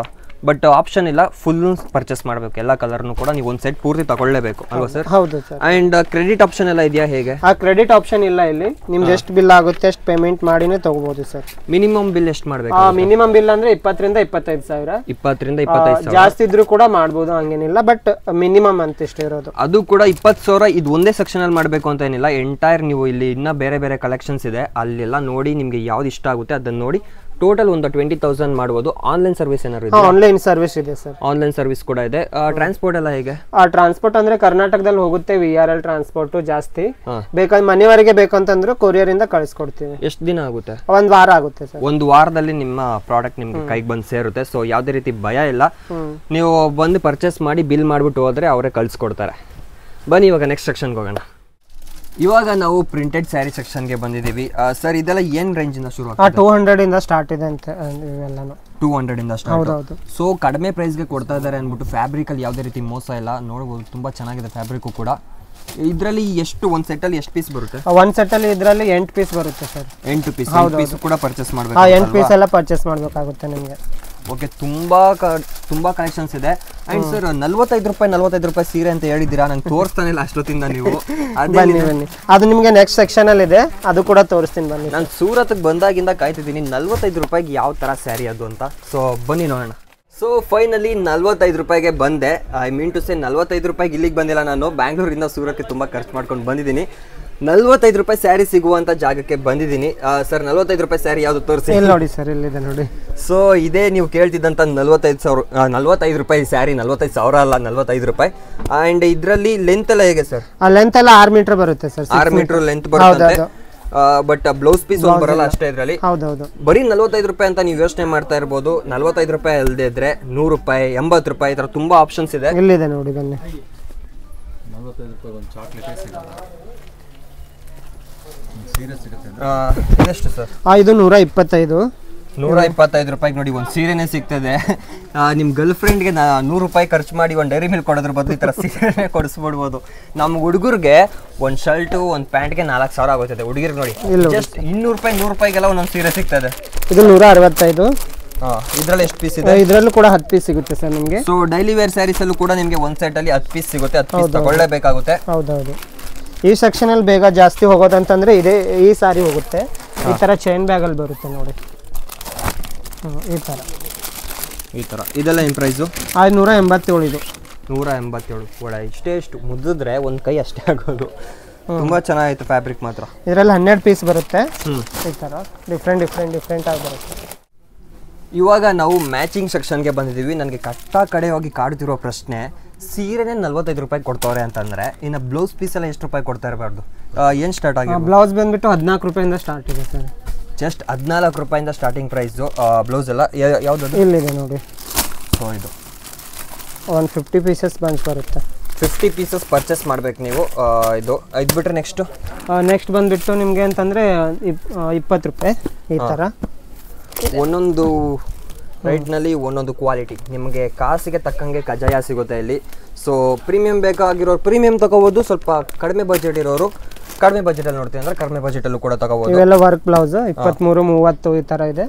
ಬಟ್ ಆಪ್ಷನ್ ಇಲ್ಲ, ಫುಲ್ ಪರ್ಚೇಸ್ ಮಾಡಬೇಕು. ಎಲ್ಲ ಕಲರ್ನು ಕೂಡ ನೀವು ಒಂದು ಸೆಟ್ ಪೂರ್ತಿ ತಗೊಳ್ಳೇಬೇಕು ಅಲ್ವಾ ಸರ್? ಹೌದು ಸರ್. ಅಂಡ್ ಕ್ರೆಡಿಟ್ ಆಪ್ಷನ್ ಎಲ್ಲ ಇದೆಯಾ ಹೇಗೆ? ಕ್ರೆಡಿಟ್ ಆಪ್ಷನ್ ಇಲ್ಲ ಇಲ್ಲಿ. ನಿಮ್ದು ಎಷ್ಟು ಬಿಲ್ ಆಗುತ್ತೆ ಅಷ್ಟು ಪೇಮೆಂಟ್ ಮಾಡಿನೇ ತಗೋಬಹುದು ಸರ್. ಮಿನಿಮಮ್ ಬಿಲ್ ಎಷ್ಟು ಮಾಡಬೇಕು? ಮಿನಿಮಮ್ ಬಿಲ್ ಅಂದ್ರೆ 20 ರಿಂದ 25 ಸಾವಿರ. 20 ರಿಂದ 25 ಸಾವಿರ. ಜಾಸ್ತಿ ಇದ್ರೂ ಕೂಡ ಮಾಡಬಹುದು, ಹಂಗೇನಿಲ್ಲ. ಬಟ್ ಮಿನಿಮಮ್ ಅಂತ ಇಷ್ಟೇ ಇರೋದು. ಅದು ಕೂಡ 20 ಸಾವಿರ. ಇದು ಒಂದೇ ಸೆಕ್ಷನ್ ಅಲ್ಲಿ ಮಾಡಬೇಕು ಅಂತ ಏನಿಲ್ಲ. ಎಂಟೈರ್ ನೀವು ಇಲ್ಲಿ ಇನ್ನ ಬೇರೆ ಬೇರೆ ಕಲೆಕ್ಷನ್ಸ್ ಇದೆ, ಅಲ್ಲೆಲ್ಲ ನೋಡಿ ನಿಮ್ಗೆ ಯಾವ್ದು ಇಷ್ಟ ಆಗುತ್ತೆ ಅದನ್ನ ನೋಡಿ ಟೋಟಲ್ ಒಂದು 20,000 ಮಾಡ್ಬೋದು. ಆನ್ಲೈನ್ ಸರ್ವಿಸ್ ಏನಾದ್ರು ಇದೆ? ಆನ್ಲೈನ್ ಸರ್ವಿಸ್ ಇದೆ ಸರ್. ಆನ್ಲೈನ್ ಸರ್ವಿಸ್ ಕೂಡ ಇದೆ. ಟ್ರಾನ್ಸ್ಪೋರ್ಟ್ ಎಲ್ಲ ಹೇಗೆ? ಟ್ರಾನ್ಸ್ಪೋರ್ಟ್ ಅಂದ್ರೆ ಕರ್ನಾಟಕದಲ್ಲಿ ಹೋಗುತ್ತೆ. VRL ಟ್ರಾನ್ಸ್ಪೋರ್ಟ್ ಜಾಸ್ತಿ. ಬೇಕಾದ್ರೆ ಮನೆವರೆಗೆ ಬೇಕಂತಂದ್ರೆ ಕೊರಿಯರ್ ಇಂದ ಕಳಿಸ್ಕೊಡ್ತೀವಿ. ಎಷ್ಟು ದಿನ ಆಗುತ್ತೆ? 1 ವಾರ ಆಗುತ್ತೆ ಸರ್. 1 ವಾರದಲ್ಲಿ ನಿಮ್ಮ ಪ್ರಾಡಕ್ಟ್ ನಿಮ್ಗೆ ಕೈಗೆ ಬಂದು ಸೇರುತ್ತೆ. ಸೊ ಯಾವುದೇ ರೀತಿ ಭಯ ಇಲ್ಲ. ನೀವು ಬಂದು ಪರ್ಚೇಸ್ ಮಾಡಿ ಬಿಲ್ ಮಾಡ್ಬಿಟ್ಟು ಹೋದ್ರೆ ಅವರೇ ಕಳಿಸ್ಕೊಡ್ತಾರೆ. ಬನ್ನಿ ಇವಾಗ ನೆಕ್ಸ್ಟ್ ಸೆಕ್ಷನ್ಗೆ ಹೋಗೋಣ. ಇವಾಗ ನಾವು ಪ್ರಿಂಟೆಡ್ ಸ್ಯಾರಿ ಸೆಕ್ಷನ್ಗೆ ಬಂದಿದ್ದೀವಿ ಸರ್. ಇದೆಲ್ಲ ಏನ್ ರೇಂಜ್ ಇಂದ ಶುರು ಆಗುತ್ತೆ? 200 ಇಂದ ಸ್ಟಾರ್ಟ್ ಇದೆ ಅಂತ ಇವೆಲ್ಲನೂ. 200 ಇಂದ ಸ್ಟಾರ್ಟ್. ಹೌದೌದು. ಸೊ ಕಡಿಮೆ ಪ್ರೈಸ್ಗೆ ಕೊಡ್ತಾ ಇದ್ದಾರೆ ಅಂದ್ಬಿಟ್ಟು ಫ್ಯಾಬ್ರಿಕ್ ಅಲ್ಲಿ ಯಾವುದೇ ರೀತಿ ಮೋಸ ಇಲ್ಲ. ನೋಡಬಹುದು, ತುಂಬಾ ಚೆನ್ನಾಗಿದೆ ಫ್ಯಾಬ್ರಿಕ್ ಕೂಡ. ಇದರಲ್ಲಿ ಎಷ್ಟು ಒಂದು ಸೆಟ್ ಅಲ್ಲಿ ಎಷ್ಟು ಪೀಸ್ ಬರುತ್ತೆ? ಒಂದು ಸೆಟ್ ಅಲ್ಲಿ ಇದರಲ್ಲಿ 8 ಪೀಸ್ ಬರುತ್ತೆ ಸರ್. 8 ಪೀಸ್ ಕೂಡ ಪರ್ಚೇಸ್ ಮಾಡಬೇಕು. 8 ಪೀಸ್ ಎಲ್ಲ ಪರ್ಚೇಸ್ ಮಾಡಬೇಕಾಗುತ್ತೆ ನಿಮಗೆ. ಓಕೆ, ತುಂಬಾ ಕಲೆಕ್ಷನ್ಸ್ ಇದೆ. ಅಂಡ್ ಸರ್ 45 ರೂಪಾಯಿ ಸೀರೆ ಅಂತ ಹೇಳಿದ್ದೀರಾ, ನಂಗೆ ತೋರಿಸ್ತಾನೆ ಇಲ್ಲ ಅಷ್ಟೊತ್ತಿಂದ ನೀವು. ಬನ್ನಿ, ಅದು ನಿಮಗೆ ನೆಕ್ಸ್ಟ್ ಸೆಕ್ಷನ್ ಅಲ್ಲಿ ಇದೆ, ಅದು ಕೂಡ ತೋರಿಸ್ತೀನಿ ಬನ್ನಿ. ನಾನು ಸೂರತ್ಗೆ ಬಂದಾಗಿಂದ ಕಾಯ್ತಿದ್ದೀನಿ 45 ರೂಪಾಯಿಗೆ ಯಾವ ತರ ಸ್ಯಾರಿ ಅದು ಅಂತ. ಸೊ ಬನ್ನಿ ನೋಡೋಣ. ಸೊ ಫೈನಲಿ 45 ರೂಪಾಯಿಗೆ ಬಂದೆ. ಐ ಮೀನ್ ಟು ಸೇ 45 ರೂಪಾಯಿಗೆ ಇಲ್ಲಿಗೆ ಬಂದಿಲ್ಲ ನಾನು. ಬ್ಯಾಂಗ್ಳೂರಿಂದ ಸೂರತ್ಗೆ ತುಂಬ ಖರ್ಚು ಮಾಡ್ಕೊಂಡು ಬಂದಿದ್ದೀನಿ. 45 ರೂಪಾಯಿ ಸ್ಯಾರಿ ಸಿಗುವಂತ ಜಾಗಕ್ಕೆ ಬಂದಿದ್ದೀನಿ. ಸರ್ 45 ರೂಪಾಯಿ ಸ್ಯಾರಿ ಯಾವ್ದು ತೋರಿಸಿ? ನೋಡಿ ಸರ್, ಇಲ್ಲಿದೆ ನೋಡಿ. ಸೊ ಇದೇ ನೀವು ಕೇಳ್ತಿದ್ದಂತ 45 ರೂಪಾಯಿ ಸ್ಯಾರಿ. 45 ಸಾವಿರ ಅಲ್ಲ, 45 ರೂಪಾಯಿ. ಅಂಡ್ ಇದರಲ್ಲಿ ಲೆಂತ್ ಎಲ್ಲ ಹೇಗೆ ಸರ್? ಲೆಂತ್ ಎಲ್ಲ 6 ಮೀಟರ್ ಬರುತ್ತೆ ಸರ್. 6 ಮೀಟರ್ ಲೆಂತ್ ಬರುತ್ತೆ. ಬಟ್ ಬ್ಲೌಸ್ ಪೀಸ್ ಒಂದು ಬರಲ್ಲ ಅಷ್ಟೇ ಇದರಲ್ಲಿ. ಹೌದೌದು. ಬರೀ 45 ರೂಪಾಯಿ ಅಂತ ನೀವು ಯೋಚನೆ ಮಾಡ್ತಾ ಇರ್ಬೋದು. 45 ರೂಪಾಯಿ ಅಲ್ಲದೆ ಇದ್ರೆ 100 ರೂಪಾಯಿ, 80 ರೂಪಾಯಿ, ಈ ತರ ತುಂಬಾ ಆಪ್ಷನ್ಸ್ ಇದೆ. ಇಲ್ಲಿದೆ ನೋಡಿ, ಬನ್ನಿ. 45 ರೂಪಾಯಿ ಒಂದು ಚಾಕ್ಲೇಟೇ ಸಿಗಲ್ಲ. ಸೀರೆ ಸಿಗುತ್ತೆ. ಇದೆಷ್ಟು ಸರ್? ಇದು 125. 125 ರೂಪಾಯಿಗೆ ನೋಡಿ ಒಂದು ಸೀರೆನೇ ಸಿಗ್ತದೆ. ನಿಮ್ಮ ಗರ್ಲ್ ಫ್ರೆಂಡ್ಗೆ 100 ರೂಪಾಯಿ ಖರ್ಚು ಮಾಡಿ ಒಂದು ಡೈರಿ ಮಿಲ್ಕ್ ಕೊಡೋದ್ರ ಬದಲು ಈ ಥರ ಸೀರೆನೇ ಕೊಡಿಸ್ಬಿಡ್ಬೋದು. ನಮ್ಮ ಹುಡುಗರಿಗೆ ಒಂದು ಶರ್ಟು ಒಂದು ಪ್ಯಾಂಟ್ಗೆ 4,000 ಆಗುತ್ತದೆ. ಹುಡುಗಿರಿಗೆ ನೋಡಿ ಜಸ್ಟ್ 200 ರೂಪಾಯಿ 100 ರೂಪಾಯಿಗೆಲ್ಲ ಒಂದೊಂದು ಸೀರೆ ಸಿಗ್ತದೆ. ಇದು 165. ಇದರಲ್ಲಿ ಎಷ್ಟು ಪೀಸ್ ಇದೆ? ಇದರಲ್ಲೂ ಕೂಡ 10 ಪೀಸ್ ಸಿಗುತ್ತೆ ಸರ್ ನಿಮಗೆ. ಸೊ ಡೈಲಿ ವೇರ್ ಸ್ಯಾರೀಸ್ ಅಲ್ಲೂ ಕೂಡ ನಿಮಗೆ ಒಂದು ಸೆಟ್ ಅಲ್ಲಿ 10 ಪೀಸ್ ಸಿಗುತ್ತೆ. 10 ಪೀಸ್ ತಗೊಳ್ಳೇಬೇಕಾಗುತ್ತೆ. ಹೌದೌದು. ಈ ಸೆಕ್ಷನ್ ಅಲ್ಲಿ ಬೇಗ ಜಾಸ್ತಿ ಹೋಗೋದಂತಂದ್ರೆ ಇದೇ ಈ ಸಾರಿ ಹೋಗುತ್ತೆ. ಈ ತರ ಚೈನ್ ಬ್ಯಾಗ್ ಅಲ್ಲಿ ಬರುತ್ತೆ ನೋಡಿ, ಈ ತರ. ಇದೆಲ್ಲ ಏನು ಪ್ರೈಸು? 187. ಇದು 187 ಕೂಡ. ಇಷ್ಟು ಮುದ್ದಿದ್ರೆ ಒಂದು ಕೈ ಅಷ್ಟೇ ಆಗೋದು. ತುಂಬಾ ಚೆನ್ನಾಗಿತ್ತು ಫ್ಯಾಬ್ರಿಕ್ ಮಾತ್ರ. ಇದರಲ್ಲಿ 12 ಪೀಸ್ ಬರುತ್ತೆ. ಈ ತರ ಡಿಫ್ರೆಂಟ್ ಆಗಿ ಬರುತ್ತೆ. ಇವಾಗ ನಾವು ಮ್ಯಾಚಿಂಗ್ ಸೆಕ್ಷನ್ಗೆ ಬಂದಿದ್ದೀವಿ. ನನಗೆ ಕಡೆ ಹೋಗಿ ಕಾಡ್ತಿರೋ ಪ್ರಶ್ನೆ, ಸೀರೆನೇ 45 ರೂಪಾಯಿ ಕೊಡ್ತವ್ರೆ ಅಂತಂದರೆ ಇನ್ನು ಬ್ಲೌಸ್ ಪೀಸ್ ಎಲ್ಲ ಎಷ್ಟು ರೂಪಾಯಿ ಕೊಡ್ತಾ ಇರಬಾರ್ದು? ಏನು ಸ್ಟಾರ್ಟ್ ಆಗಿದೆ? ಬ್ಲೌಸ್ ಬಂದುಬಿಟ್ಟು 14 ರೂಪಾಯಿಂದ ಸ್ಟಾರ್ಟ್ ಇದೆ ಸರ್. ಜಸ್ಟ್ 14 ರೂಪಾಯಿಂದ ಸ್ಟಾರ್ಟಿಂಗ್ ಪ್ರೈಸು ಬ್ಲೌಸ್ ಎಲ್ಲ. ಯಾವುದು ಇಲ್ಲಿದೆ ನೋಡಿ. ಸೊ ಇದು 150 ಪೀಸಸ್ ಬಂಚ್ ಬರುತ್ತೆ. 50 ಪೀಸಸ್ ಪರ್ಚೇಸ್ ಮಾಡ್ಬೇಕು ನೀವು. ಇದು ಬಿಟ್ಟರೆ ನೆಕ್ಸ್ಟ್ ಬಂದುಬಿಟ್ಟು ನಿಮಗೆ ಅಂತಂದರೆ 20 ರೂಪಾಯಿ ಈ ಥರ. ಒಂದೊಂದು ರೈಟ್ನಲ್ಲಿ ಒಂದೊಂದು ಕ್ವಾಲಿಟಿ ನಿಮಗೆ ಕಾಸಿಗೆ ತಕ್ಕಂಗೆ ಕಜಾಯ ಸಿಗುತ್ತೆ ಇಲ್ಲಿ. ಸೊ ಪ್ರೀಮಿಯಂ ಬೇಕಾಗಿರೋರು ಪ್ರೀಮಿಯಂ ತಗೋಬೋದು, ಸ್ವಲ್ಪ ಕಡಿಮೆ ಬಜೆಟ್ ಇರೋರು ಕಡಿಮೆ ಬಜೆಟಲ್ಲಿ ನೋಡ್ತೀನಿ ಅಂದರೆ ಕಡಿಮೆ ಬಜೆಟಲ್ಲೂ ಕೂಡ ತಗೋಬೋದು. ಇವೆಲ್ಲ ವರ್ಕ್ ಬ್ಲೌಸ್ 23-30 ಈ ಥರ ಇದೆ.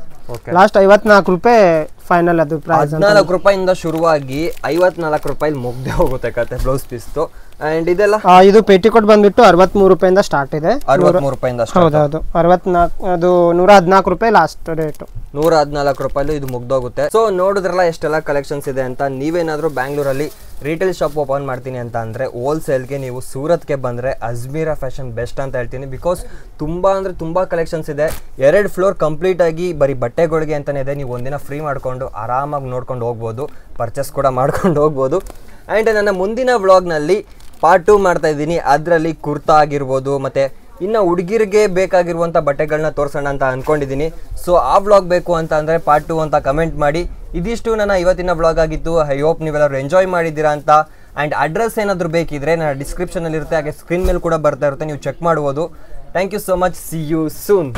ಲಾಸ್ಟ್ 54 ರೂಪಾಯಿ ಫೈನಲ್ ಅದು ಪ್ರೈಸ್. 14 ರೂಪಾಯಿಂದ ಶುರುವಾಗಿ 54 ರೂಪಾಯಿ ಮುಗ್ದೆ ಹೋಗುತ್ತೆ ಕತೆ ಬ್ಲೌಸ್ ಪೀಸ್ದು. ಆ್ಯಂಡ್ ಇದೆಲ್ಲ ಇದು ಪೆಟಿಕೋಟ್ ಬಂದ್ಬಿಟ್ಟು 63 ರೂಪಾಯಿಂದ ಸ್ಟಾರ್ಟ್ ಇದೆ. 63 ರೂಪಾಯಿಂದ ಹೌದೌದು 64, ಅದು 114 ರೂಪಾಯಿ ಲಾಸ್ಟ್ ರೇಟು. 114 ರೂಪಾಯಿ ಇದು ಮುಗ್ದೋಗುತ್ತೆ. ಸೊ ನೋಡಿದ್ರಲ್ಲ ಎಷ್ಟೆಲ್ಲ ಕಲೆಕ್ಷನ್ಸ್ ಇದೆ ಅಂತ. ನೀವೇನಾದರೂ ಬ್ಯಾಂಗ್ಳೂರಲ್ಲಿ ರಿಟೇಲ್ ಶಾಪ್ ಓಪನ್ ಮಾಡ್ತೀನಿ ಅಂತ ಅಂದರೆ ಹೋಲ್ಸೇಲ್ಗೆ ನೀವು ಸೂರತ್ಗೆ ಬಂದರೆ ಅಜ್ಮೀರಾ ಫ್ಯಾಷನ್ ಬೆಸ್ಟ್ ಅಂತ ಹೇಳ್ತೀನಿ. ಬಿಕಾಸ್ ತುಂಬ ಅಂದರೆ ತುಂಬ ಕಲೆಕ್ಷನ್ಸ್ ಇದೆ. 2 ಫ್ಲೋರ್ ಕಂಪ್ಲೀಟಾಗಿ ಬರೀ ಬಟ್ಟೆಗಳಿಗೆ ಅಂತಲೇ ಇದೆ. ನೀವು ಒಂದಿನ ಫ್ರೀ ಮಾಡಿಕೊಂಡು ಆರಾಮಾಗಿ ನೋಡ್ಕೊಂಡು ಹೋಗ್ಬೋದು, ಪರ್ಚೇಸ್ ಕೂಡ ಮಾಡ್ಕೊಂಡು ಹೋಗ್ಬೋದು. ಆ್ಯಂಡ್ ನನ್ನ ಮುಂದಿನ ವ್ಲಾಗ್ನಲ್ಲಿ ಪಾರ್ಟ್ 2 ಮಾಡ್ತಾ ಇದ್ದೀನಿ. ಅದರಲ್ಲಿ ಕುರ್ತಾ ಆಗಿರ್ಬೋದು ಮತ್ತು ಇನ್ನು ಹುಡುಗಿರಿಗೆ ಬೇಕಾಗಿರುವಂಥ ಬಟ್ಟೆಗಳನ್ನ ತೋರಿಸೋಣ ಅಂತ ಅಂದ್ಕೊಂಡಿದ್ದೀನಿ. ಸೊ ಆ ವ್ಲಾಗ್ ಬೇಕು ಅಂತ ಅಂದರೆ ಪಾರ್ಟ್ 2 ಅಂತ ಕಮೆಂಟ್ ಮಾಡಿ. ಇದಿಷ್ಟು ನನ್ನ ಇವತ್ತಿನ ವ್ಲಾಗ್ ಆಗಿತ್ತು. ಐ ಹೋಪ್ ನೀವೆಲ್ಲರೂ ಎಂಜಾಯ್ ಮಾಡಿದ್ದೀರಾ ಅಂತ. ಆ್ಯಂಡ್ ಅಡ್ರೆಸ್ ಏನಾದರೂ ಬೇಕಿದ್ರೆ ನನ್ನ ಡಿಸ್ಕ್ರಿಪ್ಷನಲ್ಲಿ ಇರುತ್ತೆ, ಹಾಗೆ ಸ್ಕ್ರೀನ್ ಮೇಲೆ ಕೂಡ ಬರ್ತಾ ಇರುತ್ತೆ, ನೀವು ಚೆಕ್ ಮಾಡ್ಬೋದು. Thank you so much. See you soon.